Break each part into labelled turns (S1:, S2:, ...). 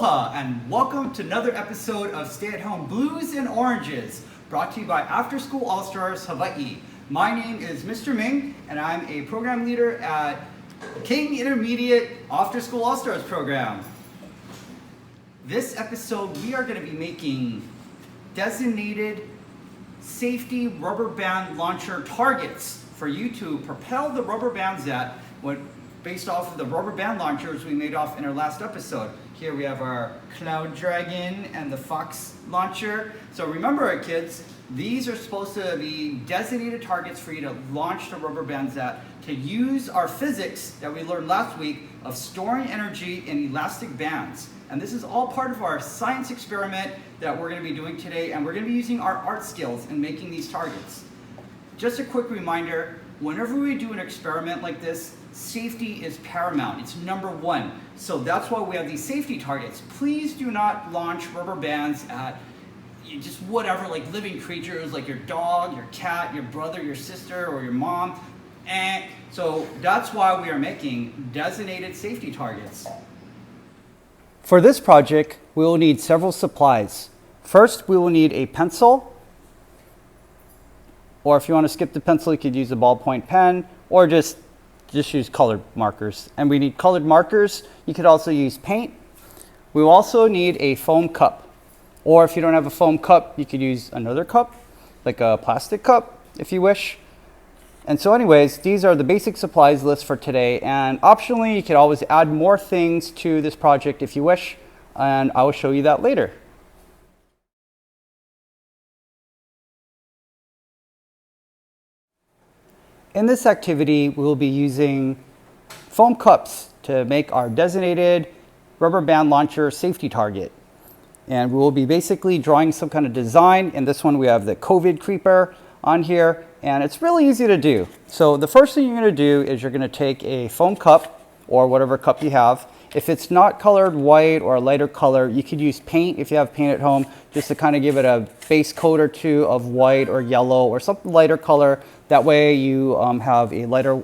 S1: Aloha and welcome to another episode of Stay at Home Blues and Oranges, brought to you by After School All Stars Hawaii. My name is Mr. Ming and I'm a program leader at King Intermediate After School All Stars program. This episode we are going to be making designated safety rubber band launcher targets for you to propel the rubber bands at, based off of the rubber band launchers we made off in our last episode. Here we have our Cloud Dragon and the Fox launcher. So remember, kids, these are supposed to be designated targets for you to launch the rubber bands at, to use our physics that we learned last week of storing energy in elastic bands. And this is all part of our science experiment that we're going to be doing today, and we're going to be using our art skills in making these targets. Just a quick reminder, whenever we do an experiment like this, safety is paramount. It's number one. So that's why we have these safety targets. Please do not launch rubber bands at just whatever, like living creatures, like your dog, your cat, your brother, your sister, or your mom. And so that's why we are making designated safety targets. For this project, we will need several supplies. First, we will need a pencil, or if you want to skip the pencil, you could use a ballpoint pen, or just use colored markers. And we need colored markers. You could also use paint. We will also need a foam cup, or if you don't have a foam cup, you could use another cup, like a plastic cup, if you wish. And so anyways, these are the basic supplies list for today, and optionally, you could always add more things to this project if you wish, and I will show you that later. In this activity, we will be using foam cups to make our designated rubber band launcher safety target. And we will be basically drawing some kind of design. In this one, we have the COVID creeper on here, and it's really easy to do. So the first thing you're going to do is you're going to take a foam cup or whatever cup you have. If it's not colored white or a lighter color, you could use paint if you have paint at home, just to kind of give it a base coat or two of white or yellow or something lighter color. That way you have a lighter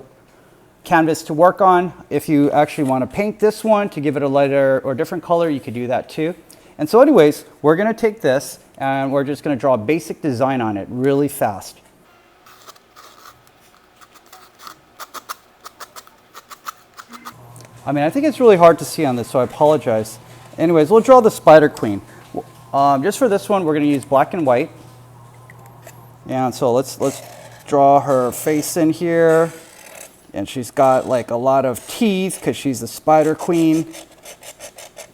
S1: canvas to work on. If you actually want to paint this one to give it a lighter or different color, you could do that too. And so anyways, we're going to take this and we're just going to draw a basic design on it really fast. I think it's really hard to see on this, so I apologize. Anyways, we'll draw the Spider Queen. Just for this one, we're going to use black and white. And so let's draw her face in here. And she's got like a lot of teeth because she's the Spider Queen.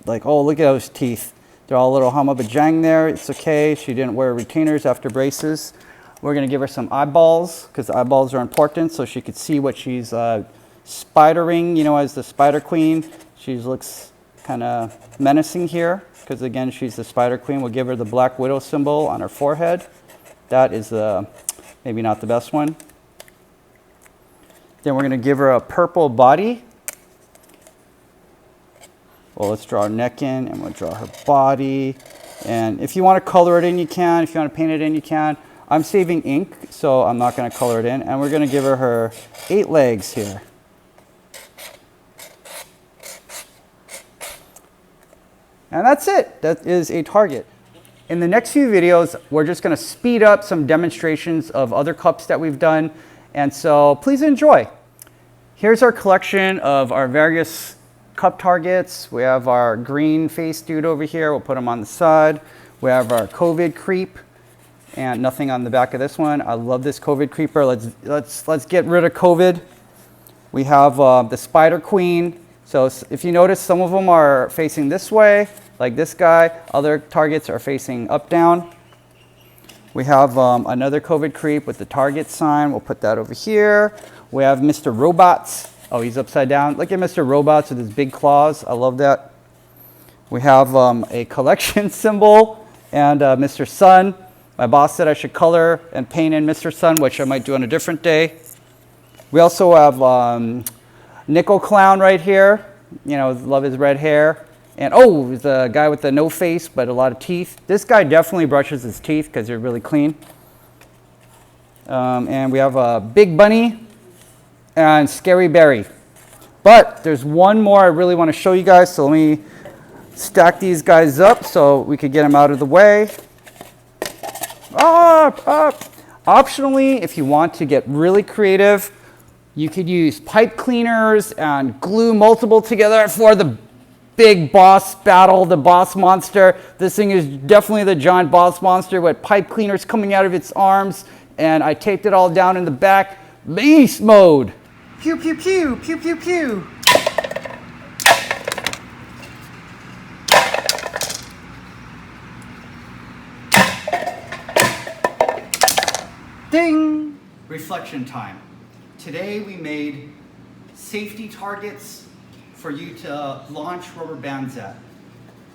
S1: Like, oh, look at those teeth. They're all a little hum-up-a-jang there. It's okay. She didn't wear retainers after braces. We're going to give her some eyeballs because the eyeballs are important so she could see what she's spidering, as the Spider Queen. She looks kind of menacing here because, again, she's the Spider Queen. We'll give her the Black Widow symbol on her forehead. That is maybe not the best one. Then we're going to give her a purple body. Well, let's draw her neck in, and we'll draw her body. And if you want to color it in, you can. If you want to paint it in, you can. I'm saving ink, so I'm not going to color it in. And we're going to give her 8 legs here. And that's it. That is a target. In the next few videos, we're just going to speed up some demonstrations of other cups that we've done. And so please enjoy. Here's our collection of our various cup targets. We have our green face dude over here. We'll put him on the side. We have our COVID creep, and nothing on the back of this one. I love this COVID creeper. Let's get rid of COVID. We have the Spider Queen. So if you notice, some of them are facing this way, like this guy. Other targets are facing up, down. We have another COVID creep with the target sign. We'll put that over here. We have Mr. Robots. Oh, he's upside down. Look at Mr. Robots with his big claws. I love that. We have a collection symbol and Mr. Sun. My boss said I should color and paint in Mr. Sun, which I might do on a different day. We also have Nickel Clown right here. Love his red hair. And oh, the guy with the no face but a lot of teeth. This guy definitely brushes his teeth because they're really clean. And we have a Big Bunny and Scary Berry. But there's one more I really want to show you guys, so let me stack these guys up so we could get them out of the way. Optionally, if you want to get really creative, you could use pipe cleaners and glue multiple together for the big boss battle, the boss monster. This thing is definitely the giant boss monster with pipe cleaners coming out of its arms, and I taped it all down in the back. Beast mode. Pew, pew, pew, pew, pew, pew. Ding! Reflection time. Today we made safety targets for you to launch rubber bands at.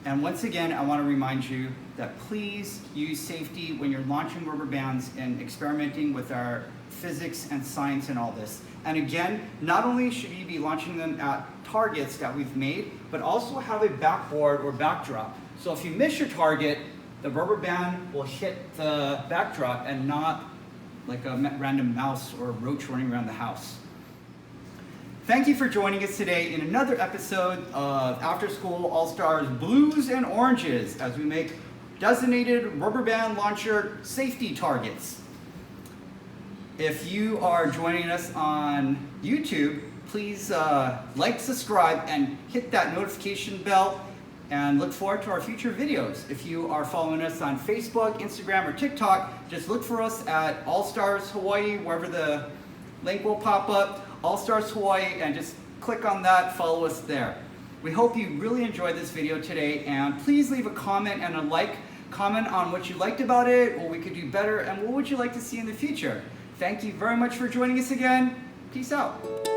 S1: And once again, I want to remind you that please use safety when you're launching rubber bands and experimenting with our physics and science and all this. And again, not only should you be launching them at targets that we've made, but also have a backboard or backdrop. So if you miss your target, the rubber band will hit the backdrop and not like a random mouse or roach running around the house. Thank you for joining us today in another episode of After School All-Stars Blues and Oranges as we make designated rubber band launcher safety targets. If you are joining us on YouTube, please like, subscribe, and hit that notification bell, and look forward to our future videos. If you are following us on Facebook, Instagram, or TikTok, just look for us at All Stars Hawaii, wherever the link will pop up, All Stars Hawaii, and just click on that, follow us there. We hope you really enjoyed this video today, and please leave a comment and a like. Comment on what you liked about it, what we could do better, and what would you like to see in the future. Thank you very much for joining us again. Peace out.